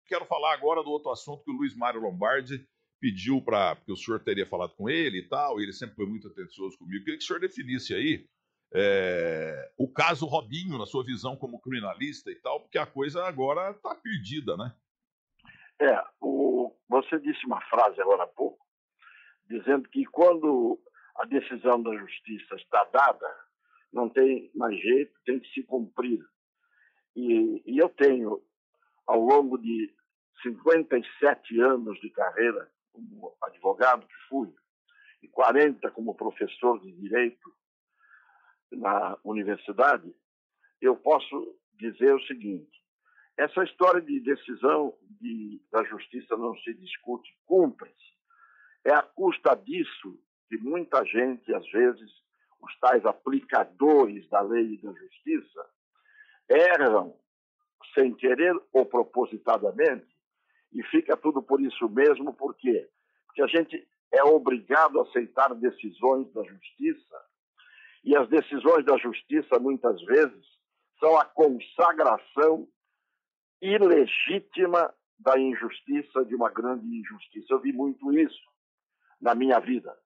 quero falar agora do outro assunto que o Luiz Mário Lombardi pediu para. Porque o senhor teria falado com ele e tal, e ele sempre foi muito atencioso comigo. Queria que o senhor definisse aí o caso Robinho, na sua visão como criminalista e tal, porque a coisa agora está perdida, né? Você disse uma frase agora há pouco, dizendo que quando a decisão da justiça está dada, não tem mais jeito, tem que se cumprir. E eu tenho, ao longo de 57 anos de carreira como advogado que fui, e 40 como professor de direito na universidade, eu posso dizer o seguinte: essa história de decisão da justiça não se discute, cumpre-se. É à custa disso que muita gente, às vezes, os tais aplicadores da lei e da justiça, erram sem querer ou propositadamente, e fica tudo por isso mesmo. Por quê? Porque a gente é obrigado a aceitar decisões da justiça, e as decisões da justiça, muitas vezes, são a consagração ilegítima da injustiça, de uma grande injustiça. Eu vi muito isso na minha vida.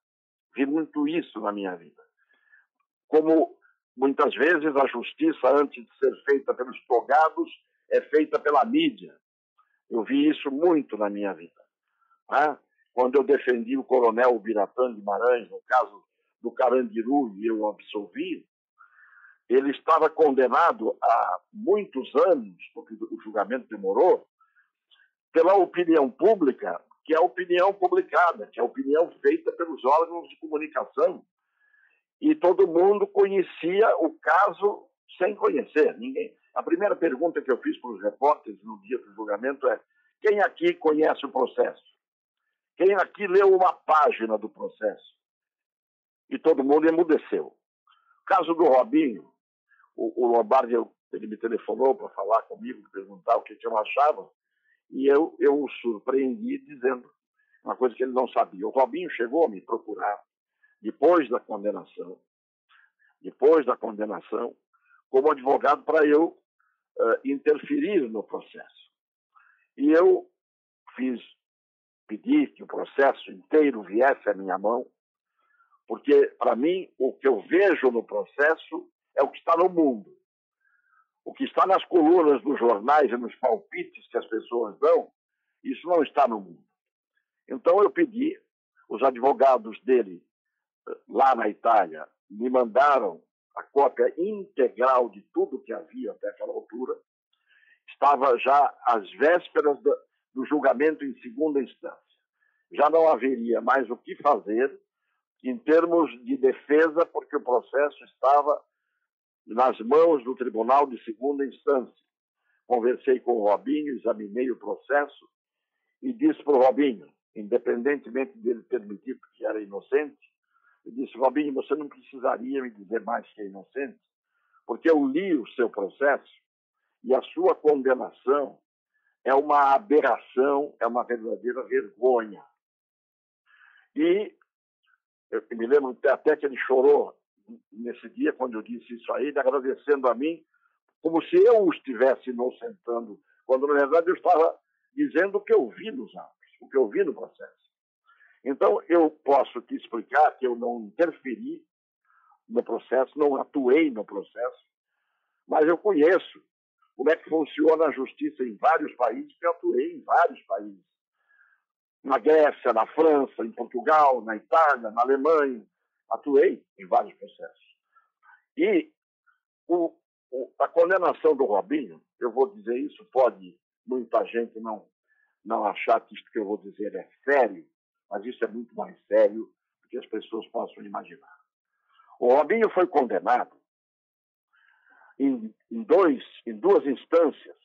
Como muitas vezes a justiça, antes de ser feita pelos togados, é feita pela mídia. Eu vi isso muito na minha vida. Quando eu defendi o coronel Ubiratã Guimarães, no caso do Carandiru, e eu o absolvi, ele estava condenado há muitos anos, porque o julgamento demorou, pela opinião pública, que é a opinião publicada, que é a opinião feita pelos órgãos de comunicação. E todo mundo conhecia o caso sem conhecer. Ninguém. A primeira pergunta que eu fiz para os repórteres no dia do julgamento é: quem aqui conhece o processo? Quem aqui leu uma página do processo? E todo mundo emudeceu. O caso do Robinho, o Lombardi, ele me telefonou para falar comigo, perguntar o que eu achava, e eu o surpreendi dizendo uma coisa que ele não sabia. O Robinho chegou a me procurar depois da condenação, como advogado para eu interferir no processo. E eu pedi que o processo inteiro viesse à minha mão, porque, para mim, o que eu vejo no processo é o que está no mundo. O que está nas colunas dos jornais e nos palpites que as pessoas dão, isso não está no mundo. Então eu pedi, os advogados dele, lá na Itália, me mandaram a cópia integral de tudo que havia até aquela altura. Estava já às vésperas do julgamento em segunda instância. Já não haveria mais o que fazer em termos de defesa, porque o processo estava nas mãos do Tribunal de Segunda Instância. Conversei com o Robinho, examinei o processo e disse para o Robinho, independentemente dele ter admitido que era inocente, eu disse: Robinho, você não precisaria me dizer mais que é inocente, porque eu li o seu processo e a sua condenação é uma aberração, é uma verdadeira vergonha. E eu me lembro até que ele chorou nesse dia, quando eu disse isso a ele, agradecendo a mim, como se eu o estivesse inocentando, quando, na verdade, eu estava dizendo o que eu vi nos autos, o que eu vi no processo. Então, eu posso te explicar que eu não interferi no processo, não atuei no processo, mas eu conheço como é que funciona a justiça em vários países, porque eu atuei em vários países. Na Grécia, na França, em Portugal, na Itália, na Alemanha. Atuei em vários processos. E a condenação do Robinho, eu vou dizer isso, pode muita gente não achar que isto que eu vou dizer é sério, mas isso é muito mais sério do que as pessoas possam imaginar. O Robinho foi condenado em duas instâncias,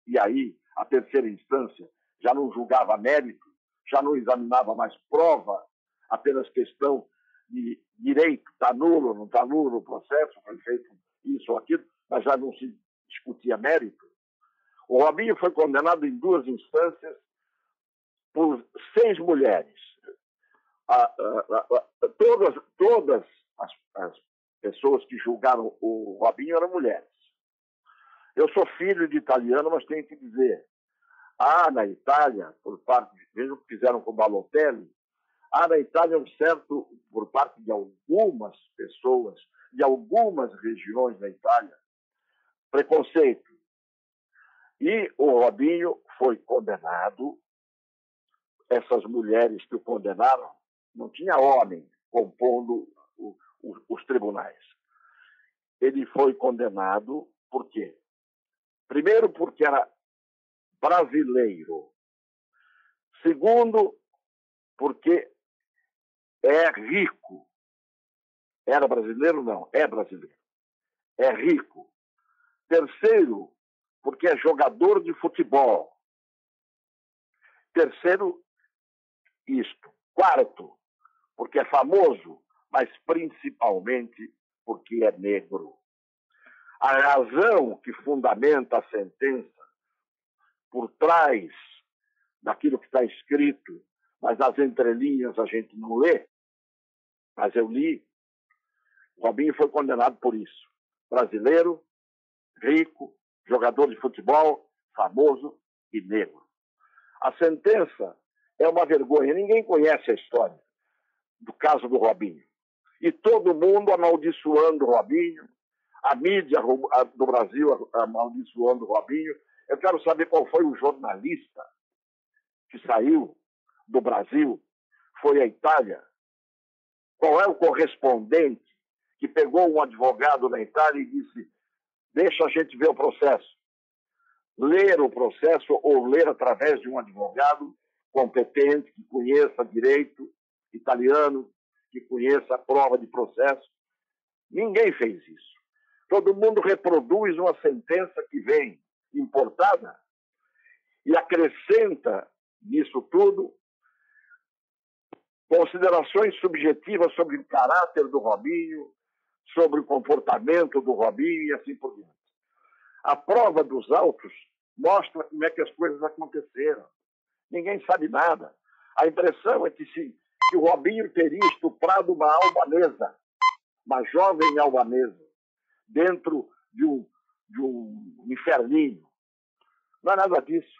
e aí a terceira instância já não julgava mérito, já não examinava mais prova, apenas questão de direito, está nulo ou não está nulo o processo, foi feito isso ou aquilo, mas já não se discutia mérito. O Robinho foi condenado em duas instâncias por 6 mulheres. Todas as pessoas que julgaram o Robinho eram mulheres. Eu sou filho de italiano, mas tenho que dizer, Há na Itália, por parte, vejam o que fizeram com o Balotelli, há na Itália um certo, por parte de algumas pessoas, de algumas regiões da Itália, preconceito. E o Robinho foi condenado, essas mulheres que o condenaram, não tinha homem compondo os tribunais. Ele foi condenado por quê? Primeiro, porque era brasileiro. Segundo, porque é rico. Era brasileiro? Não, é brasileiro. É rico. Terceiro, porque é jogador de futebol. Terceiro, isto. Quarto, porque é famoso, mas principalmente porque é negro. A razão que fundamenta a sentença por trás daquilo que está escrito, mas as entrelinhas a gente não lê, mas eu li, o Robinho foi condenado por isso. Brasileiro, rico, jogador de futebol, famoso e negro. A sentença é uma vergonha. Ninguém conhece a história do caso do Robinho. E todo mundo amaldiçoando o Robinho, a mídia do Brasil amaldiçoando o Robinho. Eu quero saber qual foi o jornalista que saiu do Brasil, foi à Itália. Qual é o correspondente que pegou um advogado na Itália e disse: deixa a gente ver o processo. Ler o processo ou ler através de um advogado competente, que conheça direito italiano, que conheça a prova de processo. Ninguém fez isso. Todo mundo reproduz uma sentença que vem importada e acrescenta nisso tudo considerações subjetivas sobre o caráter do Robinho, sobre o comportamento do Robinho e assim por diante. A prova dos autos mostra como é que as coisas aconteceram. Ninguém sabe nada. A impressão é que o Robinho teria estuprado uma albanesa, uma jovem albanesa, dentro de um inferninho. Não é nada disso.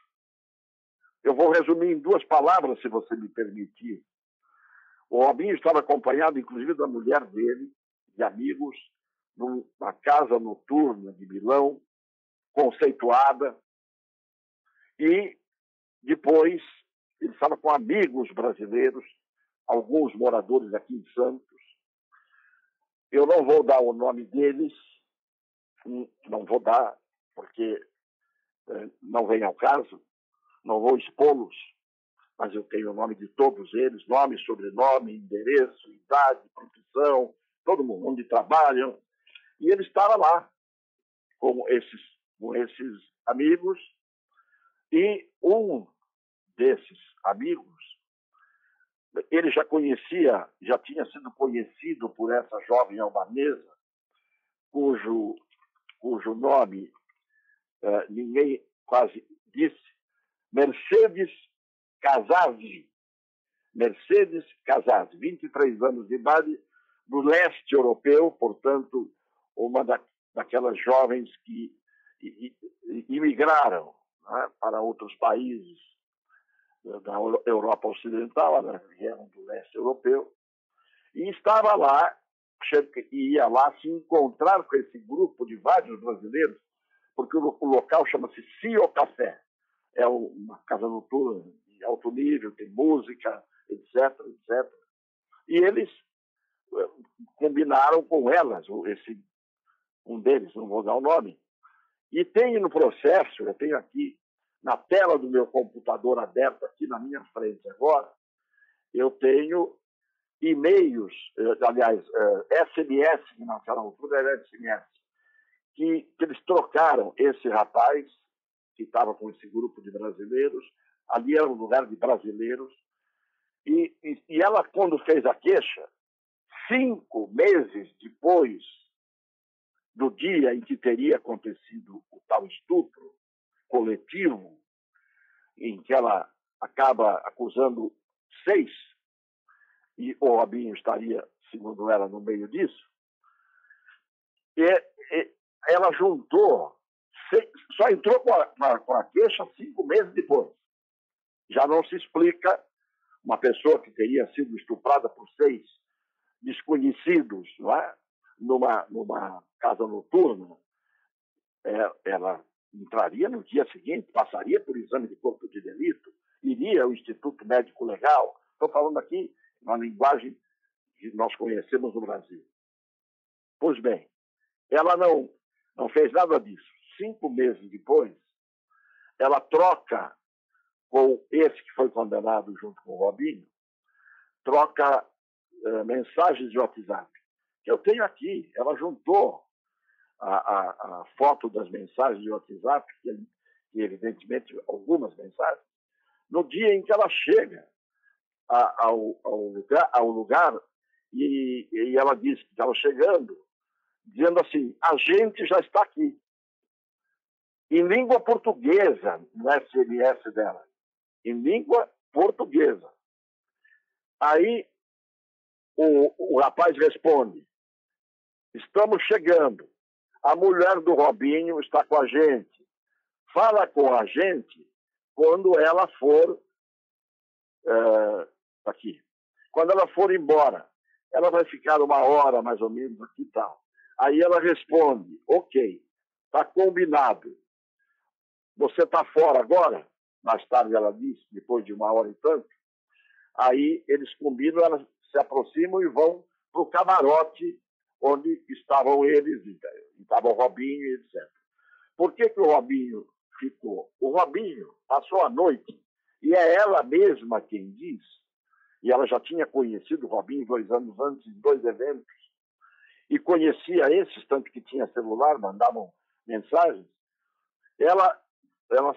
Eu vou resumir em 2 palavras, se você me permitir. O Robinho estava acompanhado, inclusive, da mulher dele, de amigos, numa casa noturna de Milão, conceituada, e depois ele estava com amigos brasileiros, alguns moradores aqui em Santos. Eu não vou dar o nome deles, não vou dar, porque não vem ao caso, não vou expô-los, mas eu tenho o nome de todos eles, nome, sobrenome, endereço, idade, profissão, todo mundo, onde trabalham. E ele estava lá com esses amigos, e um desses amigos, ele já tinha sido conhecido por essa jovem albanesa, cujo nome ninguém quase disse, Mercedes Casazzi. Mercedes Casazzi, 23 anos de idade, do leste europeu, portanto, uma daquelas jovens que imigraram, né, para outros países da Europa Ocidental, né, que eram do leste europeu, e estava lá, ia lá se encontrar com esse grupo de vários brasileiros, porque o local chama-se Cio Café. É uma casa noturna de alto nível, tem música, etc, etc. E eles combinaram com elas, um deles, não vou dar o nome, e tem no processo, eu tenho aqui na tela do meu computador aberto aqui na minha frente agora, eu tenho e-mails, aliás, SMS, que naquela altura era SMS, que eles trocaram esse rapaz, que estava com esse grupo de brasileiros, ali era um lugar de brasileiros, e ela, quando fez a queixa, 5 meses depois do dia em que teria acontecido o tal estupro coletivo, em que ela acaba acusando 6, e o Robinho estaria, segundo ela, no meio disso, ela juntou Só entrou com a queixa 5 meses depois. Já não se explica uma pessoa que teria sido estuprada por 6 desconhecidos, não é? numa casa noturna, ela entraria no dia seguinte, passaria por exame de corpo de delito, iria ao Instituto Médico Legal. Estou falando aqui uma linguagem que nós conhecemos no Brasil. Pois bem, ela não fez nada disso. 5 meses depois, ela troca com esse que foi condenado junto com o Robinho, troca mensagens de WhatsApp. Que eu tenho aqui, ela juntou a foto das mensagens de WhatsApp, que evidentemente algumas mensagens, no dia em que ela chega ao lugar e ela disse que estava chegando, dizendo assim, a gente já está aqui. Em língua portuguesa, no SMS dela. Em língua portuguesa. Aí o rapaz responde, estamos chegando. A mulher do Robinho está com a gente. Fala com a gente quando ela for aqui. Quando ela for embora, ela vai ficar 1 hora mais ou menos aqui e tal. Aí ela responde, ok, está combinado. Você está fora agora? Mais tarde ela disse, depois de 1 hora e tanto. Aí eles combinam, elas se aproximam e vão para o camarote onde estavam eles, estava o Robinho e etc. Por que o Robinho ficou? O Robinho passou a noite, e é ela mesma quem diz, e ela já tinha conhecido o Robinho 2 anos antes, em 2 eventos, e conhecia esses, tanto que tinha celular, mandavam mensagens, ela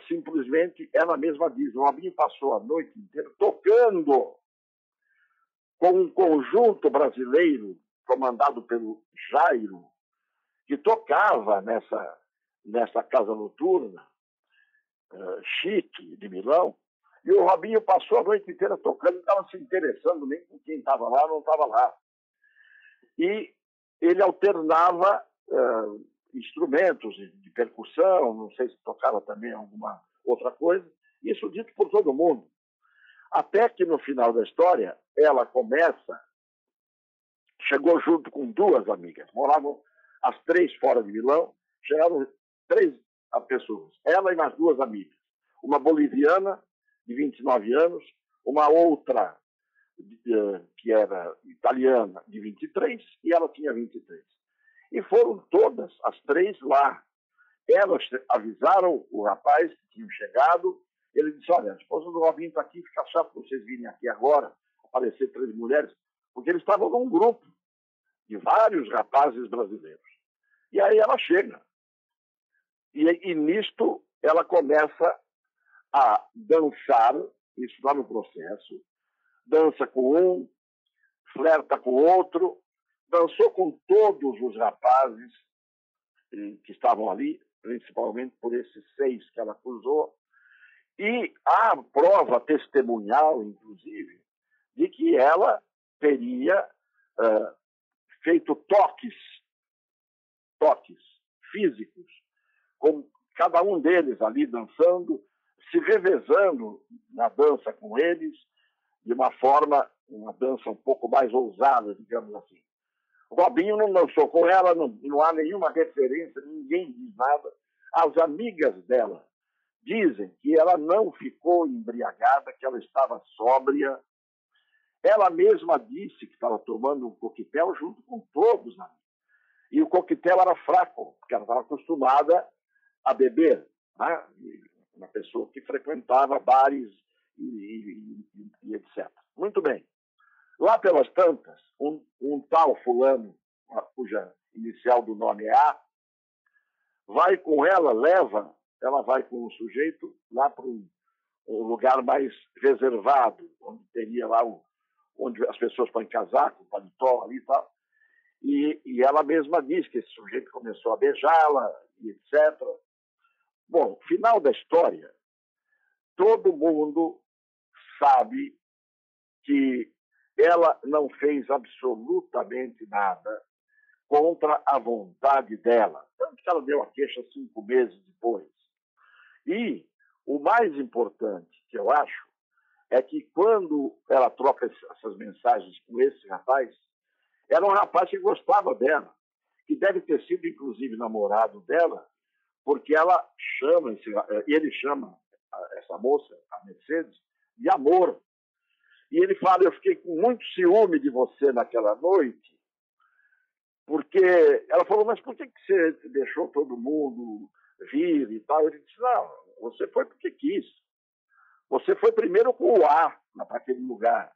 simplesmente, ela mesma diz, o Robinho passou a noite inteira tocando com um conjunto brasileiro comandado pelo Jairo, que tocava nessa casa noturna, chique, de Milão, e o Robinho passou a noite inteira tocando, não estava se interessando nem com quem estava lá ou não estava lá. E ele alternava instrumentos de percussão, não sei se tocava também alguma outra coisa, isso dito por todo mundo. Até que no final da história, ela chegou junto com 2 amigas, moravam as 3 fora de Milão, chegaram 3 pessoas, ela e mais 2 amigas, uma boliviana de 29 anos, uma outra que era italiana de 23 e ela tinha 23. E foram todas as 3 lá. Elas avisaram o rapaz que tinham chegado, ele disse, olha, a esposa do Robinho está aqui, fica chato vocês virem aqui agora, aparecer 3 mulheres, porque eles estavam num grupo de vários rapazes brasileiros. E aí ela chega. E nisto ela começa a dançar, isso lá no processo, dança com um, flerta com outro, dançou com todos os rapazes que estavam ali, principalmente por esses 6 que ela acusou, e há prova testemunhal, inclusive, de que ela teria feito toques físicos, com cada um deles ali dançando, se revezando na dança com eles, de uma dança um pouco mais ousada, digamos assim. O Robinho não dançou com ela, não há nenhuma referência, ninguém diz nada. As amigas dela dizem que ela não ficou embriagada, que ela estava sóbria. Ela mesma disse que estava tomando um coquetel junto com todos. Né? E o coquetel era fraco, porque ela estava acostumada a beber. Né? Uma pessoa que frequentava bares e etc. Muito bem. Lá pelas tantas, um tal fulano, cuja inicial do nome é A, vai com ela, ela vai com o sujeito lá para um lugar mais reservado, onde teria lá onde as pessoas põem casaco, paletó ali e tal. E ela mesma diz que esse sujeito começou a beijá-la, e etc. Bom, final da história, todo mundo sabe que ela não fez absolutamente nada contra a vontade dela. Tanto que ela deu a queixa 5 meses depois. E o mais importante, que eu acho, é que quando ela troca essas mensagens com esse rapaz, era um rapaz que gostava dela, que deve ter sido, inclusive, namorado dela, porque ela chama, ele chama essa moça, a Mercedes, de amor. E ele fala, eu fiquei com muito ciúme de você naquela noite, porque ela falou, mas por que você deixou todo mundo vir e tal? Ele disse, não, você foi porque quis. Você foi primeiro com o A para aquele lugar.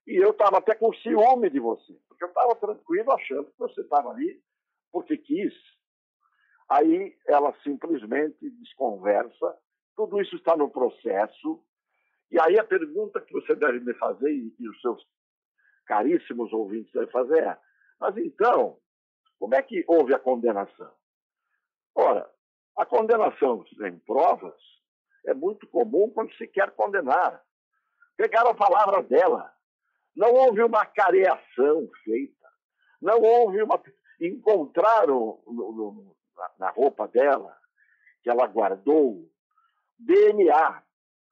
E eu estava até com ciúme de você, porque eu estava tranquilo achando que você estava ali porque quis. Aí ela simplesmente desconversa, tudo isso está no processo. E aí a pergunta que você deve me fazer, e os seus caríssimos ouvintes devem fazer é, mas então, como é que houve a condenação? Ora, a condenação sem provas é muito comum quando se quer condenar. Pegaram a palavra dela. Não houve uma careação feita. Não houve uma... Encontraram na roupa dela, que ela guardou, DNA.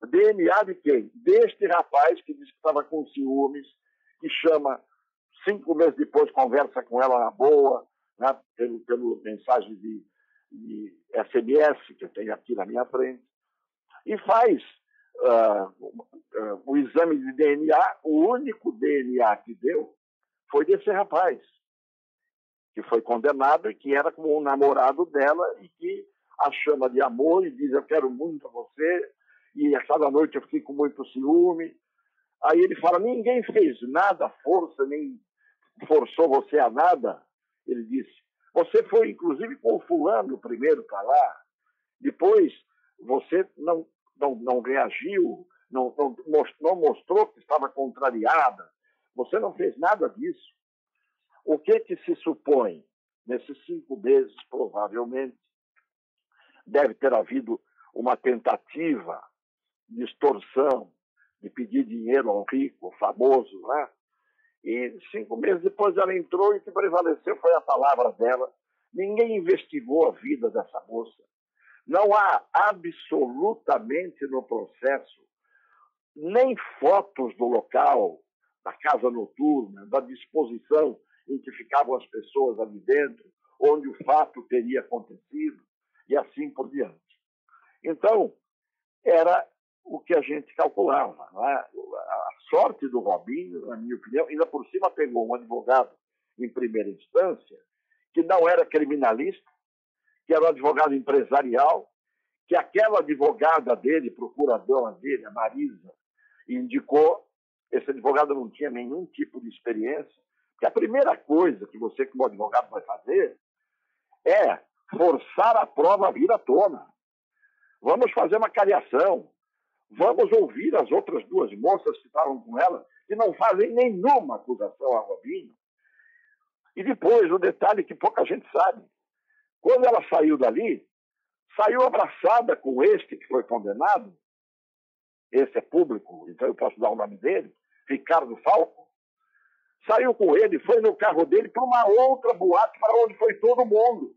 DNA de quem? Deste rapaz que disse que estava com ciúmes, que chama, 5 meses depois, conversa com ela na boa, né, pelo mensagem de SMS, que eu tenho aqui na minha frente, e faz o exame de DNA. O único DNA que deu foi desse rapaz, que foi condenado e que era como um namorado dela e que a chama de amor e diz, eu quero muito a você, e a cada noite eu fiquei com muito ciúme. Aí ele fala, ninguém fez nada, força, nem forçou você a nada. Ele disse, você foi inclusive com o fulano primeiro para lá, depois você não reagiu, não mostrou que estava contrariada, você não fez nada disso. O que se supõe? Nesses 5 meses, provavelmente, deve ter havido uma tentativa de extorsão, de pedir dinheiro ao rico, famoso, né? E 5 meses depois ela entrou e o que prevaleceu foi a palavra dela. Ninguém investigou a vida dessa moça. Não há absolutamente no processo nem fotos do local, da casa noturna, da disposição em que ficavam as pessoas ali dentro, onde o fato teria acontecido, e assim por diante. Então, era o que a gente calculava. Não é? A sorte do Robinho, na minha opinião, ainda por cima pegou um advogado em primeira instância, que não era criminalista, que era um advogado empresarial, que aquela advogada dele, procuradora dele, a Marisa, indicou. Esse advogado não tinha nenhum tipo de experiência, porque a primeira coisa que você, como advogado, vai fazer é forçar a prova a vir à tona. Vamos fazer uma cariação. Vamos ouvir as outras 2 moças que estavam com ela, que não fazem nenhuma acusação a Robinho. E depois, o detalhe que pouca gente sabe. Quando ela saiu dali, saiu abraçada com este que foi condenado. Esse é público, então eu posso dar o nome dele, Ricardo Falco. Saiu com ele, foi no carro dele para uma outra boate para onde foi todo mundo.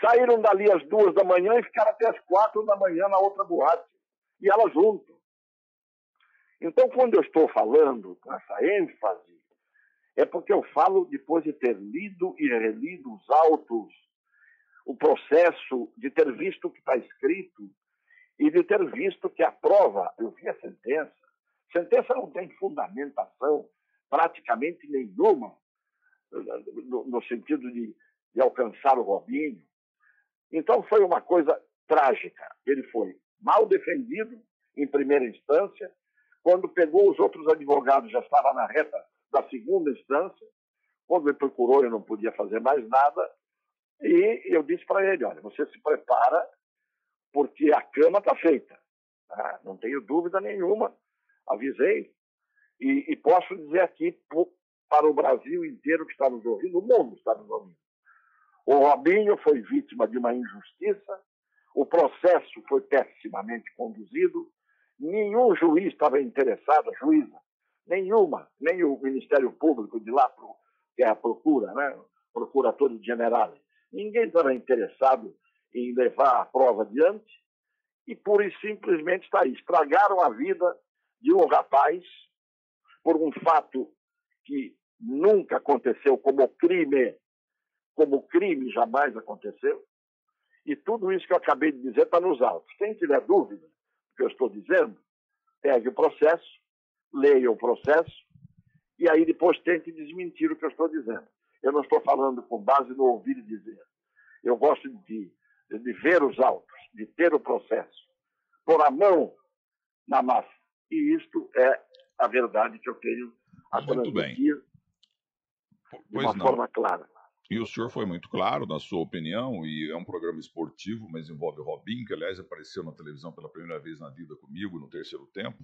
Saíram dali às 2 da manhã e ficaram até às 4 da manhã na outra boate. E ela junto. Então, quando eu estou falando com essa ênfase, é porque eu falo depois de ter lido e relido os autos, o processo, de ter visto o que está escrito e de ter visto que a prova, eu vi a sentença. A sentença não tem fundamentação praticamente nenhuma no sentido de alcançar o Robinho. Então foi uma coisa trágica. Ele foi mal defendido em primeira instância. Quando pegou os outros advogados, já estava na reta da segunda instância. Quando ele procurou, eu não podia fazer mais nada. E eu disse para ele, olha, você se prepara porque a cama está feita. Ah, não tenho dúvida nenhuma. Avisei. E posso dizer aqui para o Brasil inteiro que está nos ouvindo, o mundo está nos ouvindo. O Robinho foi vítima de uma injustiça, o processo foi pessimamente conduzido, nenhum juiz estava interessado, juíza, nenhuma, nem o Ministério Público de lá que é a procura, né? Procuratore Generale. Ninguém estava interessado em levar a prova adiante e, pura e simplesmente, está aí. Estragaram a vida de um rapaz por um fato que nunca aconteceu como crime jamais aconteceu, e tudo isso que eu acabei de dizer está nos autos. Quem tiver dúvida do que eu estou dizendo, pegue o processo, leia o processo, e aí depois tente desmentir o que eu estou dizendo. Eu não estou falando com base no ouvir e dizer. Eu gosto de ver os autos, de ter o processo, pôr a mão na massa. E isto é a verdade que eu tenho a transmitir de uma forma clara. E o senhor foi muito claro na sua opinião, e é um programa esportivo, mas envolve o Robinho, que aliás apareceu na televisão pela primeira vez na vida comigo, no terceiro tempo,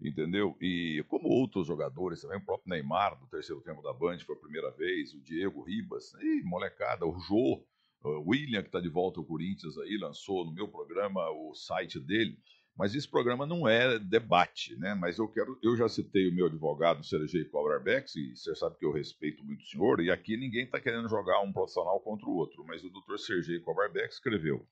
entendeu? E como outros jogadores também, o próprio Neymar, no terceiro tempo da Band, foi a primeira vez, o Diego Ribas, e molecada, o Jô, o William, que está de volta ao Corinthians aí, lançou no meu programa o site dele. Mas esse programa não é debate, né? Mas eu já citei o meu advogado, Sergei Kovarbex, e você sabe que eu respeito muito o senhor, e aqui ninguém está querendo jogar um profissional contra o outro, mas o Dr. Sergei Kovarbex escreveu: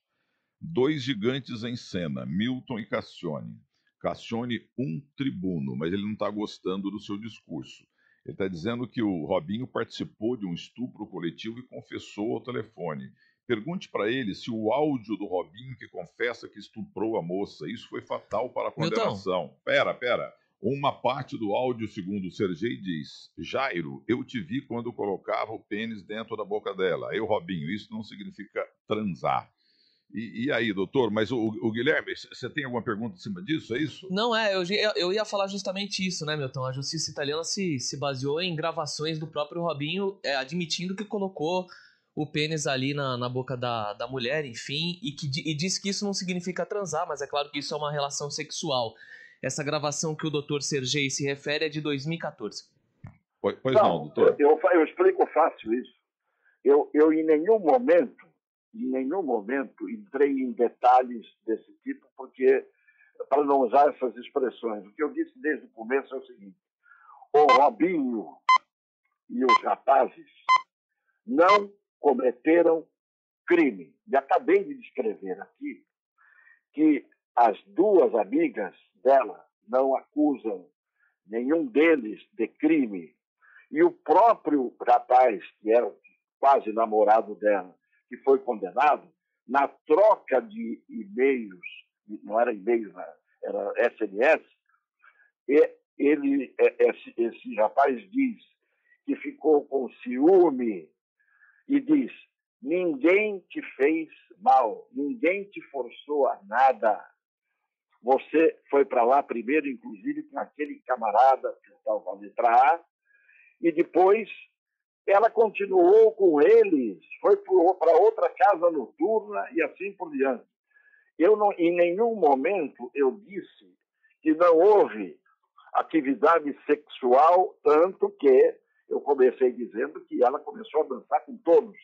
dois gigantes em cena, Milton e Cassione. Cassione, um tribuno, mas ele não está gostando do seu discurso. Ele está dizendo que o Robinho participou de um estupro coletivo e confessou ao telefone. Pergunte para ele se o áudio do Robinho que confessa que estuprou a moça, isso foi fatal para a condenação. Milton. Pera. Uma parte do áudio, segundo o Sergei, diz: Jairo, eu te vi quando colocava o pênis dentro da boca dela. Eu, Robinho, isso não significa transar. E aí, doutor, mas o Guilherme, você tem alguma pergunta em cima disso, é isso? Não, eu ia falar justamente isso, né, Milton? A justiça italiana se baseou em gravações do próprio Robinho, admitindo que colocou o pênis ali na boca da mulher, enfim, e disse que isso não significa transar, mas é claro que isso é uma relação sexual. Essa gravação que o doutor Sergei se refere é de 2014. Pois não, doutor. Eu explico fácil isso. Eu em nenhum momento entrei em detalhes desse tipo, porque para não usar essas expressões. O que eu disse desde o começo é o seguinte: o Robinho e os rapazes não cometeram crime. E acabei de descrever aqui que as duas amigas dela não acusam nenhum deles de crime. E o próprio rapaz, que era quase namorado dela, que foi condenado, na troca de e-mails, não era e-mail, era SMS, esse rapaz diz que ficou com ciúme e diz: ninguém te fez mal, ninguém te forçou a nada. Você foi para lá primeiro, inclusive, com aquele camarada, que estava com a letra A, e depois ela continuou com eles, foi para outra casa noturna e assim por diante. Em nenhum momento eu disse que não houve atividade sexual, tanto que eu comecei dizendo que ela começou a dançar com todos,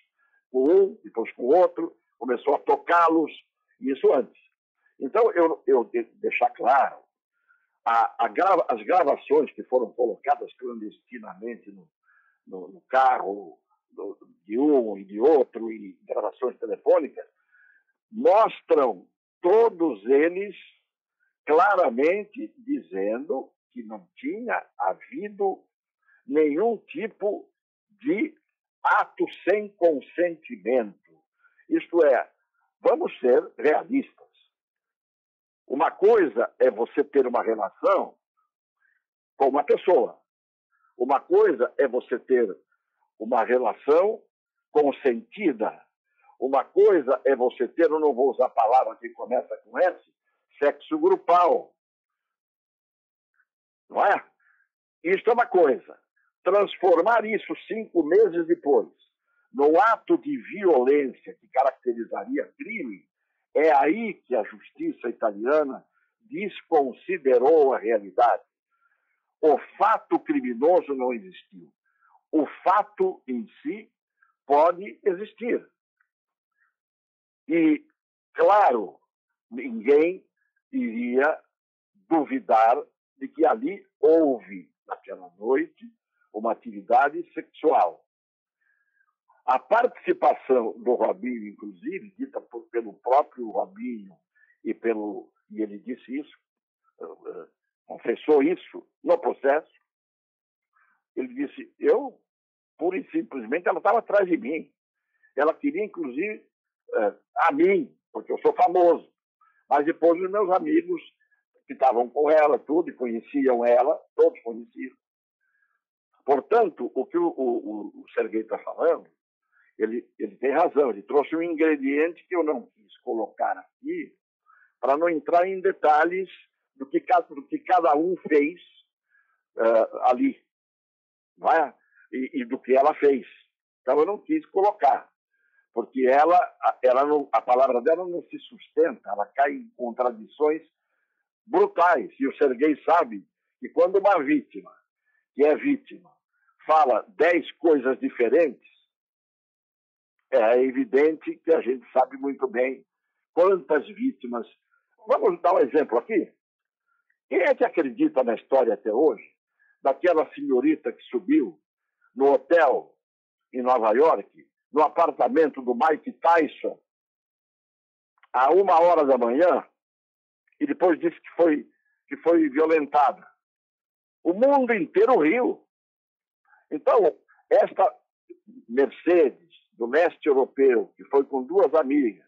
com um, depois com o outro, começou a tocá-los, isso antes. Então, eu deixar claro, as gravações que foram colocadas clandestinamente no carro de um e de outro, e gravações telefônicas, mostram todos eles claramente dizendo que não tinha havido nenhum tipo de ato sem consentimento. Isto é, vamos ser realistas. Uma coisa é você ter uma relação com uma pessoa. Uma coisa é você ter uma relação consentida. Uma coisa é você ter, eu não vou usar a palavra que começa com S, sexo grupal. Não é? Isto é uma coisa. Transformar isso 5 meses depois no ato de violência que caracterizaria crime, é aí que a justiça italiana desconsiderou a realidade. O fato criminoso não existiu. O fato em si pode existir. E, claro, ninguém iria duvidar de que ali houve, naquela noite, uma atividade sexual. A participação do Robinho, inclusive, dita pelo próprio Robinho, e ele disse isso, confessou isso no processo, ele disse, eu, pura e simplesmente, ela estava atrás de mim. Ela queria, inclusive, a mim, porque eu sou famoso. Mas depois os meus amigos que estavam com ela, tudo, e conheciam ela, todos conheciam. Portanto, o que o Serguei está falando, ele tem razão, ele trouxe um ingrediente que eu não quis colocar aqui, para não entrar em detalhes do que cada um fez ali, não é? E do que ela fez. Então eu não quis colocar, porque a palavra dela não se sustenta, ela cai em contradições brutais. E o Serguei sabe que quando uma vítima, que é vítima, fala 10 coisas diferentes, é evidente que a gente sabe muito bem quantas vítimas. Vamos dar um exemplo aqui. Quem é que acredita na história até hoje daquela senhorita que subiu no hotel em Nova York, no apartamento do Mike Tyson, a 1h da manhã, e depois disse que foi violentada? O mundo inteiro riu. Então, esta Mercedes, do leste europeu, que foi com 2 amigas,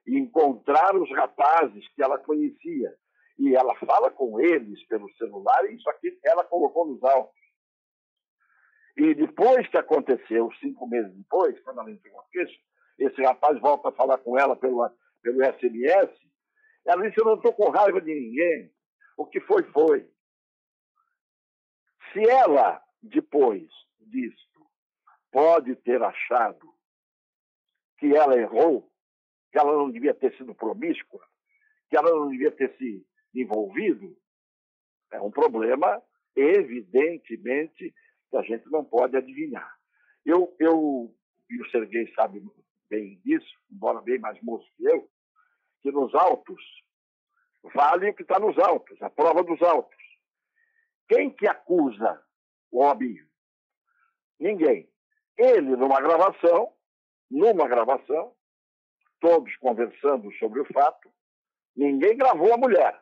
e encontrar os rapazes que ela conhecia, e ela fala com eles pelo celular, e isso aqui ela colocou nos autos. E depois que aconteceu, 5 meses depois, quando ela entrou com a queixa, esse rapaz volta a falar com ela pelo SMS, ela disse, eu não estou com raiva de ninguém, o que foi, foi. Se ela, depois disto, pode ter achado que ela errou, que ela não devia ter sido promíscua, que ela não devia ter se envolvido, é um problema, evidentemente, que a gente não pode adivinhar. E o Serguei sabe bem disso, embora bem mais moço que eu, que nos autos, vale o que está nos autos, a prova dos autos. Quem que acusa o Robinho? Ninguém. Ele, numa gravação, todos conversando sobre o fato, ninguém gravou a mulher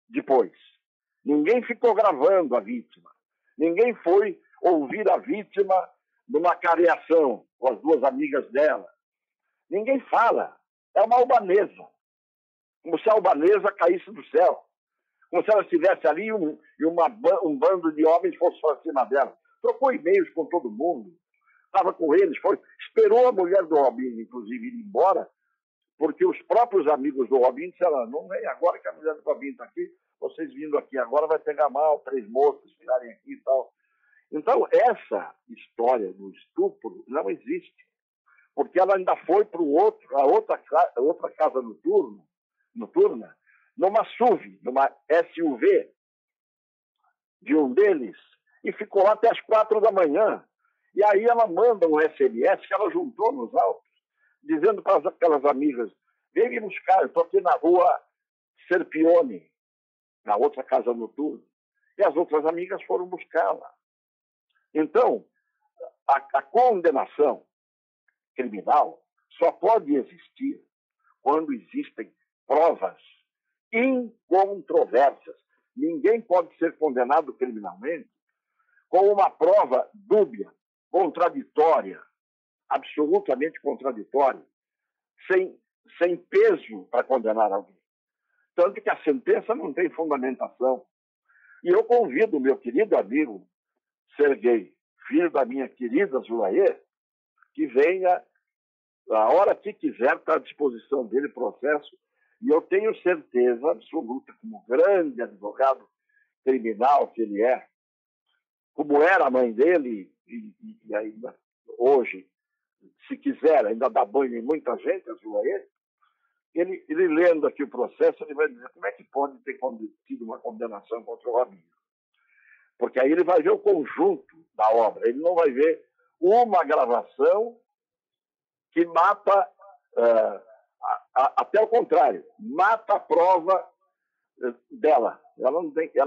depois. Ninguém ficou gravando a vítima. Ninguém foi ouvir a vítima numa careação com as 2 amigas dela. Ninguém fala. É uma albanesa. Como se a albanesa caísse do céu. Como se ela estivesse ali e um bando de homens fosse para cima dela. Trocou e-mails com todo mundo. Estava com eles. Esperou a mulher do Robinho, inclusive, ir embora, porque os próprios amigos do Robinho disseram, não vem agora que a mulher do Robinho está aqui, vocês vindo aqui agora vai pegar mal, 3 moças ficarem aqui e tal. Então, essa história do estupro não existe, porque ela ainda foi para a outra casa noturna, numa SUV, numa SUV de um deles, e ficou lá até as 4 da manhã. E aí ela manda um SMS que ela juntou nos autos, dizendo para aquelas amigas, vem me buscar, eu estou aqui na rua Serpione, na outra casa noturna. E as outras amigas foram buscá-la. Então, a condenação criminal só pode existir quando existem provas incontroversas. Ninguém pode ser condenado criminalmente com uma prova dúbia, contraditória, absolutamente contraditória, sem peso para condenar alguém. Tanto que a sentença não tem fundamentação. E eu convido o meu querido amigo Serguei, filho da minha querida Zulaê, que venha a hora que quiser, está à disposição dele o processo. E eu tenho certeza absoluta, como grande advogado criminal que ele é, como era a mãe dele, e ainda hoje, se quiser, ainda dá banho em muita gente, a Zulaê, ele lendo aqui o processo, ele vai dizer como é que pode ter tido uma condenação contra o Robinho. Porque aí ele vai ver o conjunto da obra, ele não vai ver uma gravação que mata, até o contrário, mata a prova dela. Ela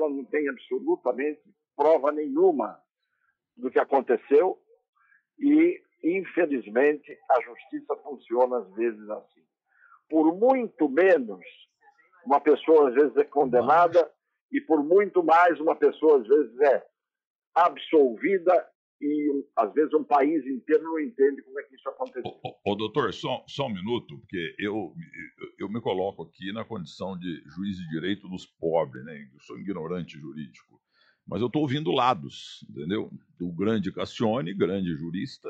não tem absolutamente prova nenhuma do que aconteceu e infelizmente, a justiça funciona às vezes assim. Por muito menos, uma pessoa às vezes é condenada e por muito mais uma pessoa às vezes é absolvida e às vezes um país inteiro não entende como é que isso aconteceu. Doutor, só um minuto, porque eu me coloco aqui na condição de juiz de direito dos pobres, né? Eu sou ignorante jurídico, mas eu estou ouvindo lados, entendeu? Do grande Cassione, grande jurista,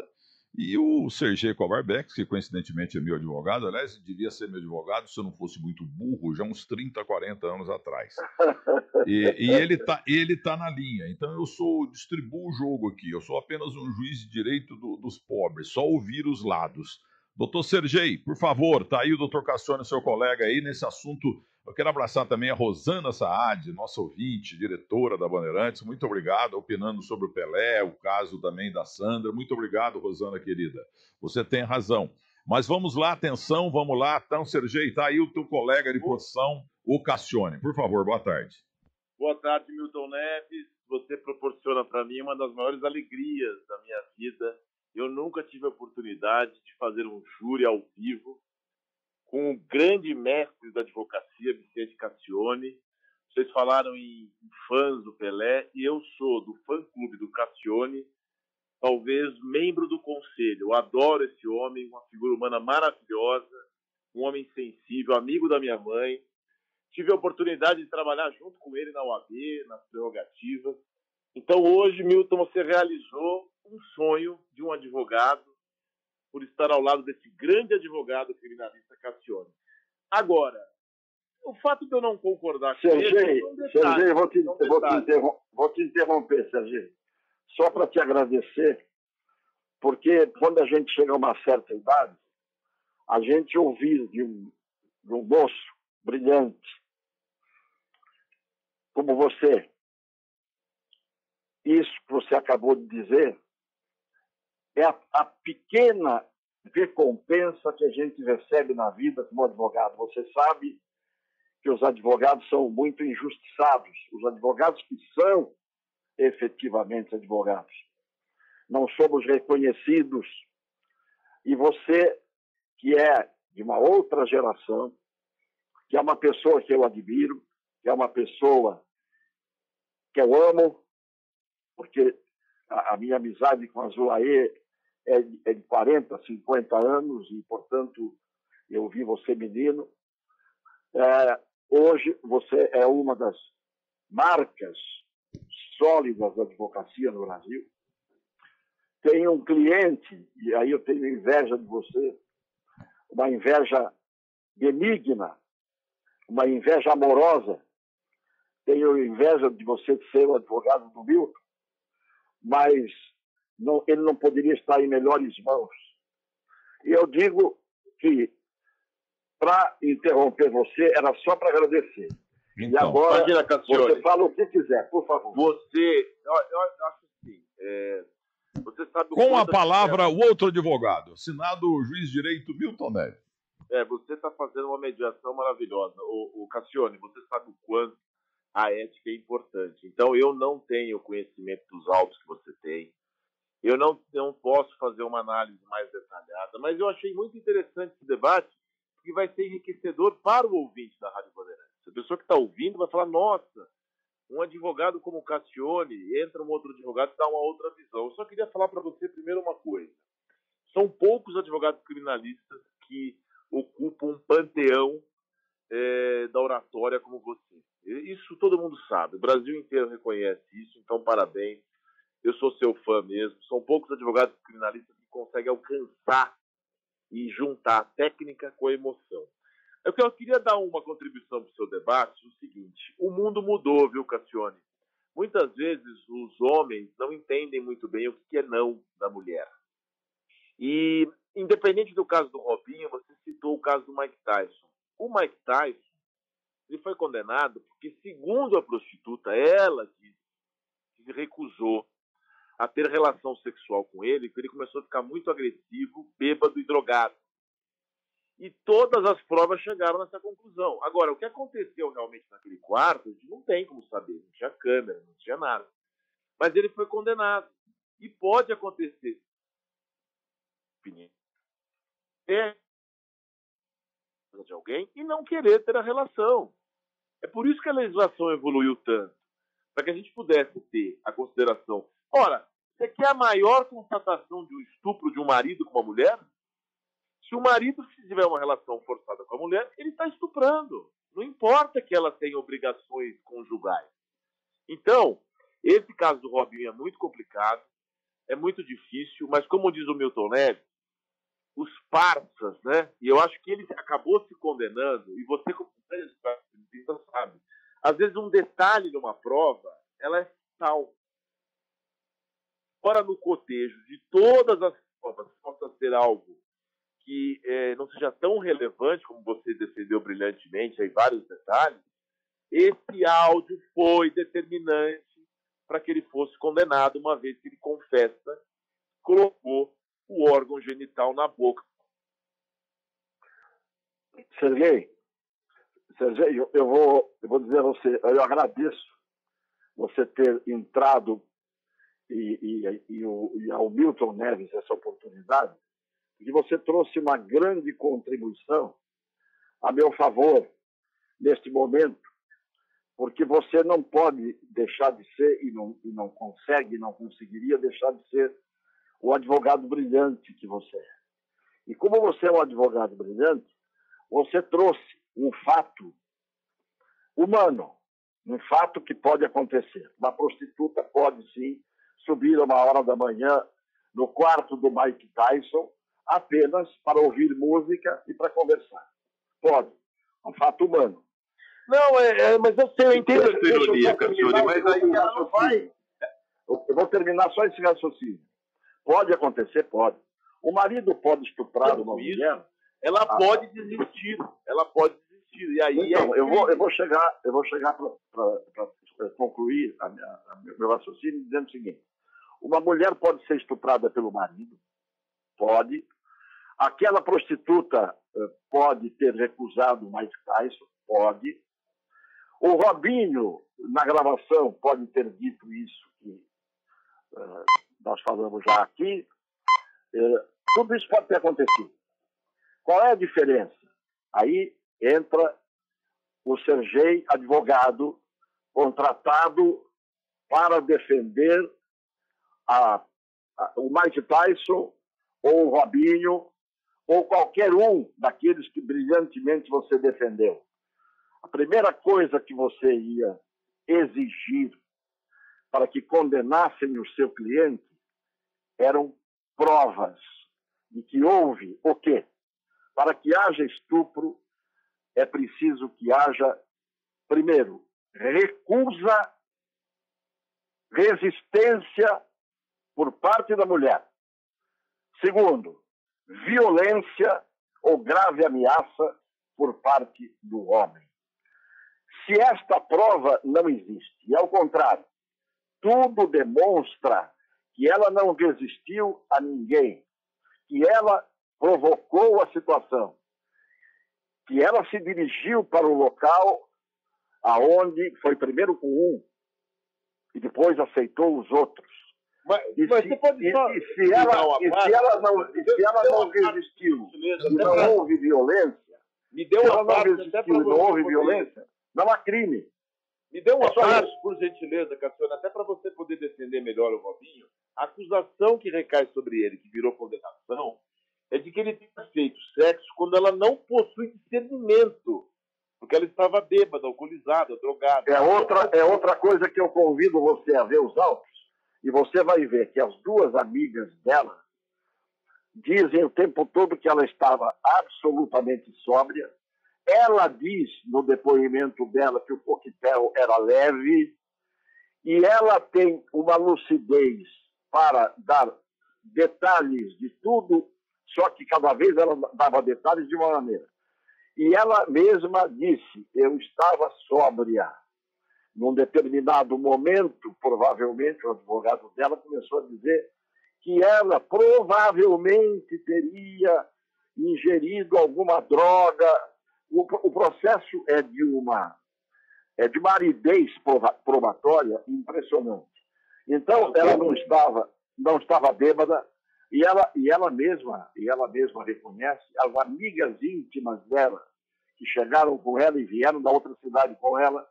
e o Sergei Kovarbeck, que coincidentemente é meu advogado, aliás, devia ser meu advogado se eu não fosse muito burro, já uns 30, 40 anos atrás. E ele tá na linha. Então eu distribuo o jogo aqui. Eu sou apenas um juiz de direito dos pobres, só ouvir os lados. Doutor Sergei, por favor, tá aí o doutor Cassione, seu colega aí, nesse assunto. Eu quero abraçar também a Rosana Saad, nossa ouvinte, diretora da Bandeirantes. Muito obrigado, opinando sobre o Pelé, o caso também da Sandra. Muito obrigado, Rosana, querida. Você tem razão. Mas vamos lá, atenção, vamos lá. Então, Sergei, tá aí o teu colega de posição, o Cassione. Por favor, boa tarde. Boa tarde, Milton Neves. Você proporciona para mim uma das maiores alegrias da minha vida. Eu nunca tive a oportunidade de fazer um júri ao vivo com o grande mestre da advocacia, Vicente Cassione. Vocês falaram em fãs do Pelé, e eu sou do fã-clube do Cassione, talvez membro do conselho. Eu adoro esse homem, uma figura humana maravilhosa, um homem sensível, amigo da minha mãe. Tive a oportunidade de trabalhar junto com ele na OAB, nas prerrogativas. Então, hoje, Milton, você realizou um sonho de um advogado por estar ao lado desse grande advogado criminalista Cassione. Agora, o fato de eu não concordar com ele... Sergei, vou te interromper, Sergei. Só para te agradecer, porque quando a gente chega a uma certa idade, a gente ouvir de um moço brilhante como você, isso que você acabou de dizer, é a pequena recompensa que a gente recebe na vida como advogado. Você sabe que os advogados são muito injustiçados, os advogados que são efetivamente advogados. Não somos reconhecidos. E você, que é de uma outra geração, que é uma pessoa que eu admiro, que é uma pessoa que eu amo, porque a minha amizade com a Zulaê é de 40, 50 anos e, portanto, eu vi você menino. Hoje você é uma das marcas sólidas da advocacia no Brasil. Tem um cliente, e aí eu tenho inveja de você, uma inveja benigna, uma inveja amorosa. Tenho inveja de você ser o advogado do Milton, mas ele não poderia estar em melhores mãos. E eu digo que, para interromper você, era só para agradecer. Então, e agora, você fala o que quiser, por favor. Eu acho assim, você sabe... Com a palavra, o outro advogado, assinado o juiz de direito Milton Neves. Você está fazendo uma mediação maravilhosa. O Cassione, você sabe o quanto a ética é importante. Então, eu não tenho conhecimento dos autos que você tem. Eu não posso fazer uma análise mais detalhada, mas eu achei muito interessante esse debate, porque vai ser enriquecedor para o ouvinte da Rádio Bandeirantes. A pessoa que está ouvindo vai falar, nossa, um advogado como o Cassione, entra um outro advogado e dá uma outra visão. Eu só queria falar para você primeiro uma coisa. São poucos advogados criminalistas que ocupam um panteão da oratória como você. Isso todo mundo sabe, o Brasil inteiro reconhece isso, então parabéns, eu sou seu fã mesmo. São poucos advogados criminalistas que conseguem alcançar e juntar a técnica com a emoção. Eu queria dar uma contribuição para o seu debate, o seguinte: o mundo mudou, viu, Cassione? Muitas vezes os homens não entendem muito bem o que é não da mulher. E, independente do caso do Robinho, você citou o caso do Mike Tyson. O Mike Tyson, ele foi condenado porque, segundo a prostituta, ela que se recusou a ter relação sexual com ele, que ele começou a ficar muito agressivo, bêbado e drogado. E todas as provas chegaram nessa conclusão. Agora, o que aconteceu realmente naquele quarto, a gente não tem como saber. Não tinha câmera, não tinha nada. Mas ele foi condenado. E pode acontecer opinião, é de alguém e não querer ter a relação. É por isso que a legislação evoluiu tanto, para que a gente pudesse ter a consideração. Ora, você quer a maior constatação de um estupro de um marido com uma mulher? Se o marido tiver uma relação forçada com a mulher, ele está estuprando. Não importa que ela tenha obrigações conjugais. Então, esse caso do Robinho é muito complicado, é muito difícil, mas como diz o Milton Neves, os parças, né? E eu acho que ele acabou se condenando, e você, como você sabe, às vezes um detalhe numa prova, ela é tal. Fora no cotejo de todas as provas, possa ser algo que não seja tão relevante como você defendeu brilhantemente, aí vários detalhes, esse áudio foi determinante para que ele fosse condenado, uma vez que ele confessa, colocou o órgão genital na boca. Sergei, eu vou dizer a você, eu agradeço você ter entrado e ao Milton Neves essa oportunidade, porque você trouxe uma grande contribuição a meu favor neste momento, porque você não pode deixar de ser, e não consegue, não conseguiria deixar de ser o advogado brilhante que você é. E como você é um advogado brilhante, você trouxe um fato humano, um fato que pode acontecer. Uma prostituta pode, sim, subir a 1h da manhã no quarto do Mike Tyson apenas para ouvir música e para conversar. Pode. Um fato humano. Não, mas eu sei, eu entendo a sua ironia, Cassione, mas aí ela não vai. Eu vou terminar só esse raciocínio. Pode acontecer? Pode. O marido pode estuprar uma mulher? Ela pode desistir. Ela pode desistir. E aí então, eu vou chegar para concluir meu raciocínio dizendo o seguinte. Uma mulher pode ser estuprada pelo marido? Pode. Aquela prostituta pode ter recusado o Mike Tyson? Pode. O Robinho, na gravação, pode ter dito isso que nós falamos já aqui. Tudo isso pode ter acontecido. Qual é a diferença? Aí entra o Sergei, advogado, contratado para defender o Mike Tyson, ou o Robinho, ou qualquer um daqueles que brilhantemente você defendeu. A primeira coisa que você ia exigir para que condenassem o seu cliente eram provas de que houve o quê? Para que haja estupro, é preciso que haja, primeiro, recusa, resistência por parte da mulher. Segundo, violência ou grave ameaça por parte do homem. Se esta prova não existe, e ao contrário, tudo demonstra que ela não resistiu a ninguém, que ela provocou a situação, que ela se dirigiu para o local aonde foi primeiro com um e depois aceitou os outros. Mas você pode só... se ela não resistiu e não houve violência, me deu uma parte até para não houve violência, não há crime. Me dê uma parte, por gentileza, Cassione, até para você poder defender melhor o Robinho. A acusação que recai sobre ele, que virou condenação, é de que ele tenha feito sexo quando ela não possui discernimento, porque ela estava bêbada, alcoolizada, drogada. É outra coisa que eu convido você a ver os autos, e você vai ver que as duas amigas dela dizem o tempo todo que ela estava absolutamente sóbria. Ela diz no depoimento dela que o coquetel era leve e ela tem uma lucidez para dar detalhes de tudo, só que cada vez ela dava detalhes de uma maneira. E ela mesma disse, eu estava sóbria. Num determinado momento, provavelmente, o advogado dela começou a dizer que ela provavelmente teria ingerido alguma droga. O processo é de uma aridez probatória impressionante. Então, ela não estava bêbada, E ela mesma reconhece as amigas íntimas dela que chegaram com ela e vieram da outra cidade com ela,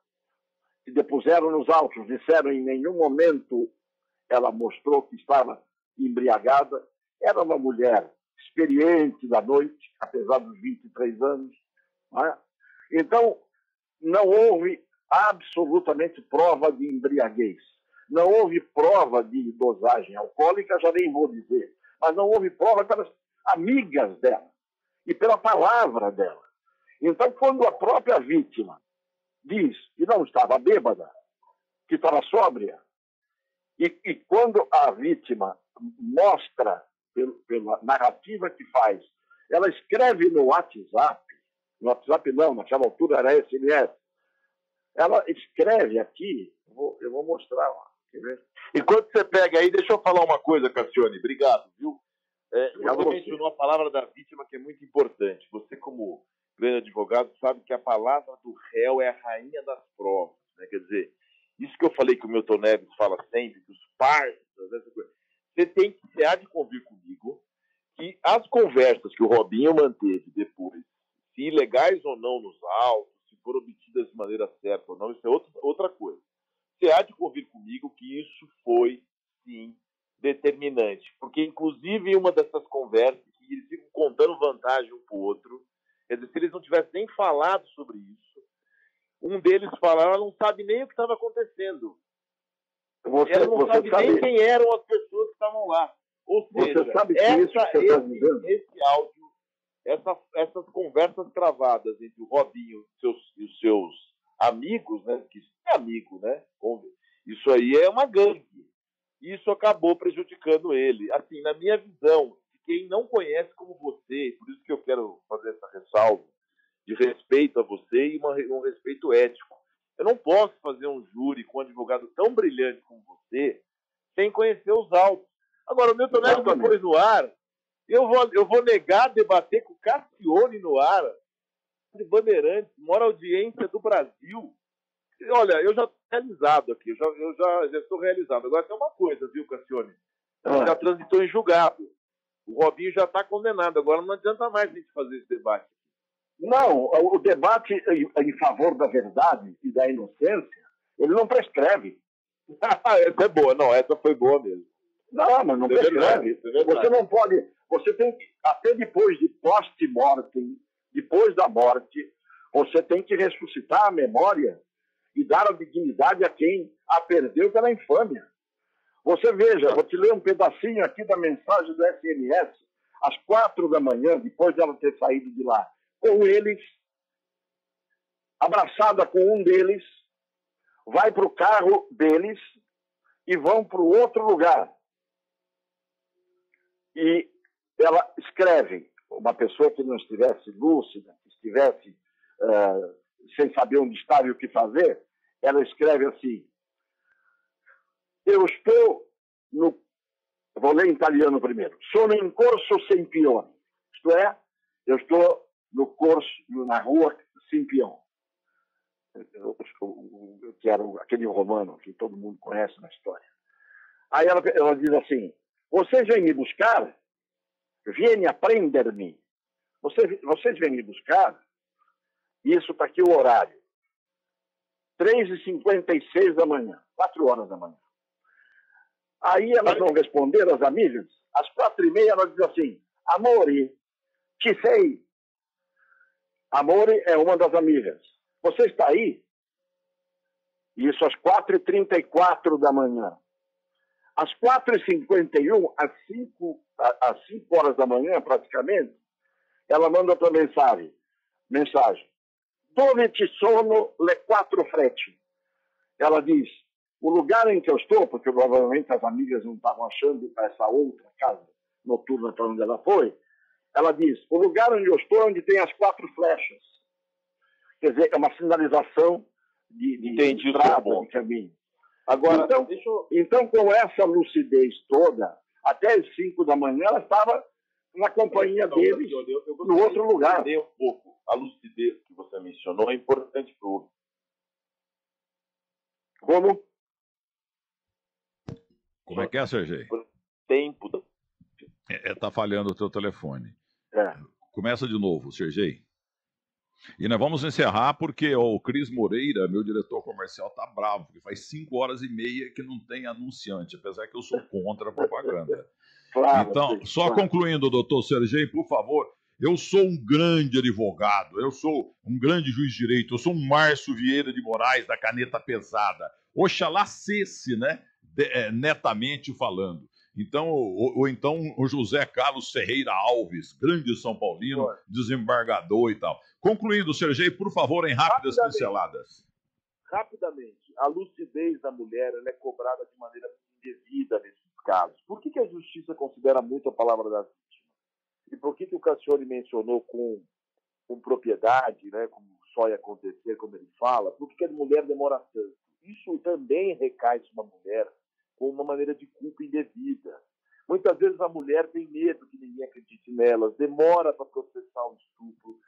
se depuseram nos autos, disseram em nenhum momento ela mostrou que estava embriagada. Era uma mulher experiente da noite, apesar dos 23 anos. Não é? Então, não houve absolutamente prova de embriaguez. Não houve prova de dosagem alcoólica, já nem vou dizer. Mas não houve prova pelas amigas dela e pela palavra dela. Então, quando a própria vítima diz que não estava bêbada, que estava sóbria, e quando a vítima mostra, pela narrativa que faz, ela escreve no WhatsApp não, naquela altura era SMS, ela escreve aqui, eu vou mostrar lá, quer ver? Enquanto você pega aí, deixa eu falar uma coisa, Cassione, obrigado, viu? Você mencionou a palavra da vítima, que é muito importante. Você, como grande advogado, sabe que a palavra do réu é a rainha das provas, né? Quer dizer, isso que eu falei que o Milton Neves fala sempre, que os parças, essa coisa. Você há de convir comigo que as conversas que o Robinho manteve depois, se ilegais ou não nos autos, se foram obtidas de maneira certa ou não, isso é outra coisa. Você há de convir comigo que isso foi, sim, determinante. Porque, inclusive, em uma dessas conversas, que eles ficam contando vantagem um para o outro, quer dizer, se eles não tivessem nem falado sobre isso, um deles fala, ela não sabe nem o que estava acontecendo. Ela não sabe nem quem eram as pessoas que estavam lá. Ou seja, esse áudio, essas conversas gravadas entre o Robinho e os seus amigos, né? Que é amigo, né? Isso aí é uma gangue. Isso acabou prejudicando ele. Assim, na minha visão, de quem não conhece como você, por isso que eu quero fazer essa ressalva, de respeito a você e um respeito ético. Eu não posso fazer um júri com um advogado tão brilhante como você sem conhecer os autos. Agora, o Milton Neves depois no ar, eu vou negar debater com o Cassione no ar, de Bandeirantes, maior audiência do Brasil. Olha, eu já estou realizado aqui, eu já estou realizado. Agora tem uma coisa, viu, Cassione? Já transitou em julgado. O Robinho já está condenado. Agora não adianta mais a gente fazer esse debate. Não, o debate em favor da verdade e da inocência, ele não prescreve. Essa é boa, não, essa foi boa mesmo. Não, mas não prescreve. Você não pode, você tem que, até depois de post-mortem, depois da morte, você tem que ressuscitar a memória e dar a dignidade a quem a perdeu pela infâmia. Você veja, vou te ler um pedacinho aqui da mensagem do SMS, às 4 da manhã, depois dela ter saído de lá, com eles, abraçada com um deles, vai para o carro deles e vão para o outro lugar. E ela escreve, uma pessoa que não estivesse lúcida, que estivesse sem saber onde estava e o que fazer, ela escreve assim: eu estou no... Vou ler em italiano primeiro. Sono in corso Sempione. Isto é, eu estou no corso, na rua Sempione, que era aquele romano que todo mundo conhece na história. Aí ela diz assim: vocês vêm me buscar? Vieni a prendermi. Vocês vêm me buscar? Isso está aqui o horário. 3h56 da manhã, 4 horas da manhã. Aí elas vão responder às amigas. Às 4h30 ela diz assim: Amore, ci sei. Amore é uma das amigas. Você está aí? Isso às 4h34 da manhã. Às 4h51, às 5 horas da manhã, praticamente, ela manda outra mensagem. Dove ci sono le 4 frette? Ela diz: o lugar em que eu estou, porque provavelmente as amigas não estavam achando essa outra casa noturna para onde ela foi, ela diz: o lugar onde eu estou é onde tem as 4 flechas. Quer dizer, é uma sinalização de estrada, de caminho. Agora, então, com essa lucidez toda, até as 5 da manhã, ela estava na companhia deles, no outro lugar. Um pouco a lucidez que você mencionou é importante para o... Como? Como é que é, Sergei? Tempo. Tá falhando o teu telefone. É. Começa de novo, Sergei. E nós vamos encerrar porque o Cris Moreira, meu diretor comercial, tá bravo, porque faz 5 horas e meia que não tem anunciante, apesar que eu sou contra a propaganda. Claro, Então, sim, só claro. concluindo, doutor Sergei, por favor, eu sou um grande advogado, eu sou um grande juiz de direito, eu sou um Márcio Vieira de Moraes da caneta pesada. Oxalá cesse, né, netamente falando. Então, ou então o José Carlos Ferreira Alves, grande São Paulino, desembargador e tal. Concluindo, Sergei, por favor, em rápidas pinceladas. Rapidamente, a lucidez da mulher ela é cobrada de maneira indevida nesses casos. Por que a justiça considera muito a palavra da vítima? E por que o Cassione mencionou com propriedade, né, como só ia acontecer, como ele fala, por que a mulher demora tanto? Isso também recai sobre uma mulher com uma maneira de culpa indevida. Muitas vezes a mulher tem medo que ninguém acredite nelas, demora para processar um estupro,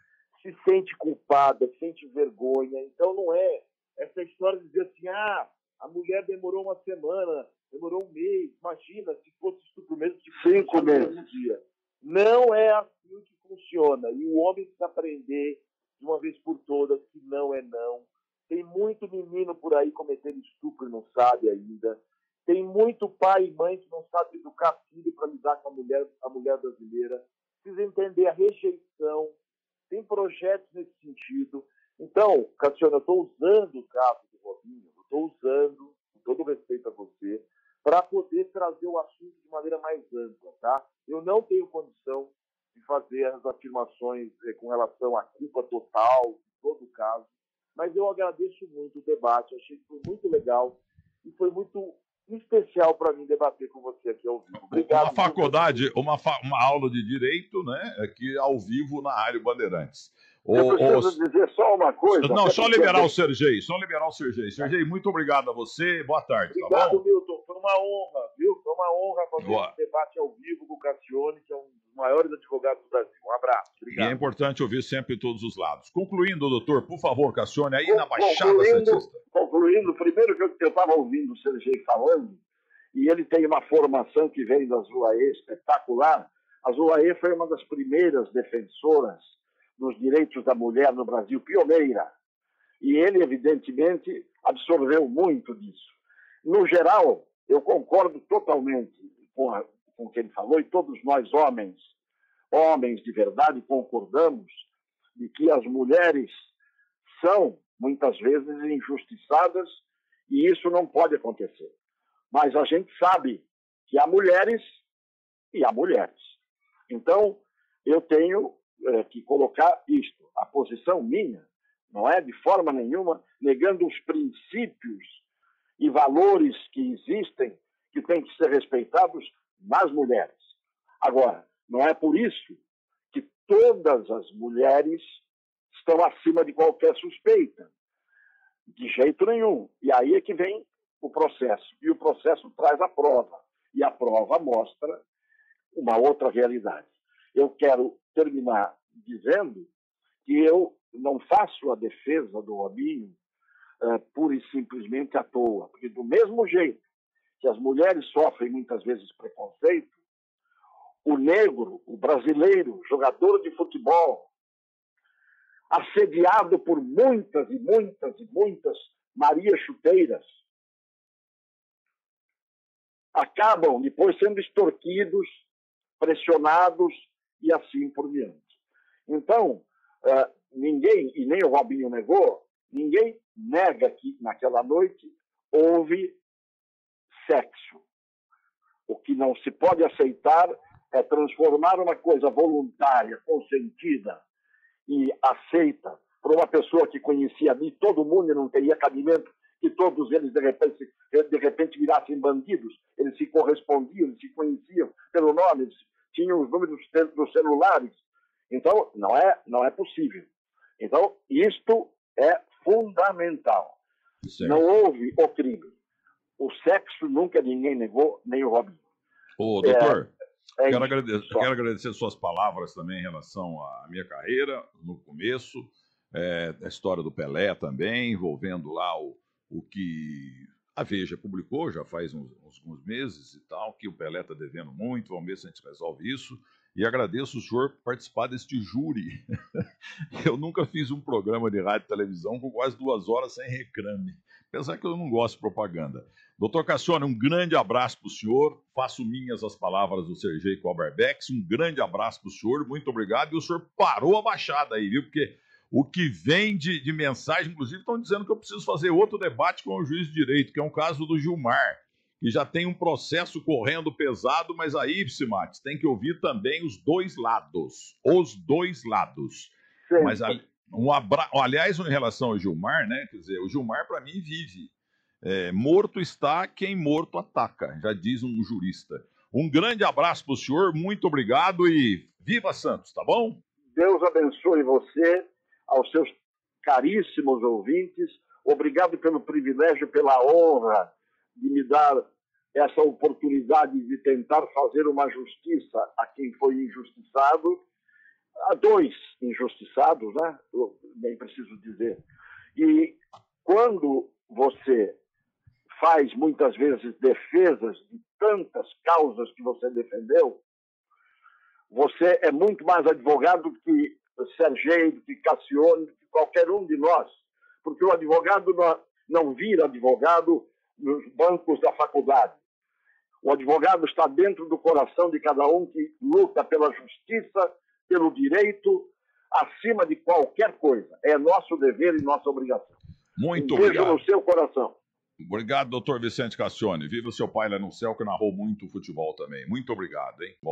se sente culpada, sente vergonha. Então não é essa história de dizer assim, a mulher demorou uma semana, demorou um mês, imagina, se fosse estupro mesmo, tipo 5 meses. Um dia. Não é assim que funciona. E o homem precisa aprender de uma vez por todas que não é não. Tem muito menino por aí cometendo estupro e não sabe ainda. Tem muito pai e mãe que não sabe educar filho para lidar com a mulher brasileira. Precisa entender a rejeição. Tem projetos nesse sentido. Então, Cassiano, eu estou usando o caso do Robinho, eu estou usando, com todo respeito a você, para poder trazer o assunto de maneira mais ampla, tá? Eu não tenho condição de fazer as afirmações com relação à culpa total de todo o caso, mas eu agradeço muito o debate, achei que foi muito legal e foi muito especial para mim debater com você aqui ao vivo. Obrigado. Uma faculdade, uma aula de direito, né, aqui ao vivo na Rádio Bandeirantes. Eu preciso dizer só uma coisa. Não, só liberar o Sergei, Sergei, muito obrigado a você, boa tarde, obrigado, tá bom? Milton, foi uma honra, viu? Foi uma honra fazer esse debate ao vivo com o Cassione, que é um dos maiores advogados do Brasil. Um abraço, obrigado. E é importante ouvir sempre todos os lados. Concluindo, doutor, por favor, Cassione, aí na Baixada Santista. Concluindo, primeiro que eu estava ouvindo o Sergei falando, e ele tem uma formação que vem da Zulaê espetacular. A Zulaê foi uma das primeiras defensoras dos direitos da mulher no Brasil, pioneira. E ele, evidentemente, absorveu muito disso. No geral, eu concordo totalmente com o que ele falou, e todos nós, homens de verdade, concordamos de que as mulheres são, muitas vezes, injustiçadas, e isso não pode acontecer. Mas a gente sabe que há mulheres e há mulheres. Então, eu tenho que colocar isto. A posição minha não é, de forma nenhuma, negando os princípios e valores que existem, que têm que ser respeitados nas mulheres. Agora, não é por isso que todas as mulheres estão acima de qualquer suspeita. De jeito nenhum. E aí é que vem o processo. E o processo traz a prova. E a prova mostra uma outra realidade. Eu quero terminar dizendo que eu não faço a defesa do Robinho pura e simplesmente à toa. Porque do mesmo jeito que as mulheres sofrem muitas vezes preconceito, o negro, o brasileiro, jogador de futebol, assediado por muitas e muitas e muitas Maria Chuteiras, acabam depois sendo extorquidos, pressionados e assim por diante. Então, ninguém, e nem o Robinho negou, ninguém nega que naquela noite houve sexo. O que não se pode aceitar é transformar uma coisa voluntária, consentida e aceita por uma pessoa que conhecia ali todo mundo e não teria cabimento que todos eles de repente virassem bandidos. Eles se correspondiam, eles se conheciam pelo nome, eles tinham os números dos celulares. Então, não é possível. Então, isto é fundamental. Certo. Não houve o crime. O sexo nunca ninguém negou, nem o Robinho. Ô, doutor, quero agradecer suas palavras também em relação à minha carreira, no começo, a história do Pelé também, envolvendo lá o que A Veja publicou, já faz uns meses e tal, que o Pelé está devendo muito, vamos ver se a gente resolve isso. E agradeço o senhor participar deste júri. Eu nunca fiz um programa de rádio e televisão com quase 2 horas sem reclame. Apesar que eu não gosto de propaganda. Doutor Cassione, um grande abraço para o senhor. Faço minhas as palavras do Sergei Koberbex. Um grande abraço para o senhor, muito obrigado. E o senhor parou a baixada aí, viu? Porque o que vem de mensagem, inclusive, estão dizendo que eu preciso fazer outro debate com o juiz de direito, que é um caso do Gilmar, que já tem um processo correndo pesado, mas aí, Simates, tem que ouvir também os dois lados. Os dois lados. Sim. Mas, aliás, em relação ao Gilmar, né? Quer dizer, o Gilmar, para mim, vive. Morto está quem morto ataca, já diz um jurista. Um grande abraço para o senhor, muito obrigado e viva Santos, tá bom? Deus abençoe você, aos seus caríssimos ouvintes. Obrigado pelo privilégio, pela honra de me dar essa oportunidade de tentar fazer uma justiça a quem foi injustiçado, a 2 injustiçados, né? Eu nem preciso dizer. E quando você faz muitas vezes defesas de tantas causas que você defendeu, você é muito mais advogado que Sergei, que Cassione, que qualquer um de nós, porque o advogado não vira advogado nos bancos da faculdade. O advogado está dentro do coração de cada um que luta pela justiça, pelo direito, acima de qualquer coisa. É nosso dever e nossa obrigação. Muito obrigado. Beijo no seu coração. Obrigado, doutor Vicente Cassione. Viva o seu pai lá no céu, que narrou muito futebol também. Muito obrigado, hein?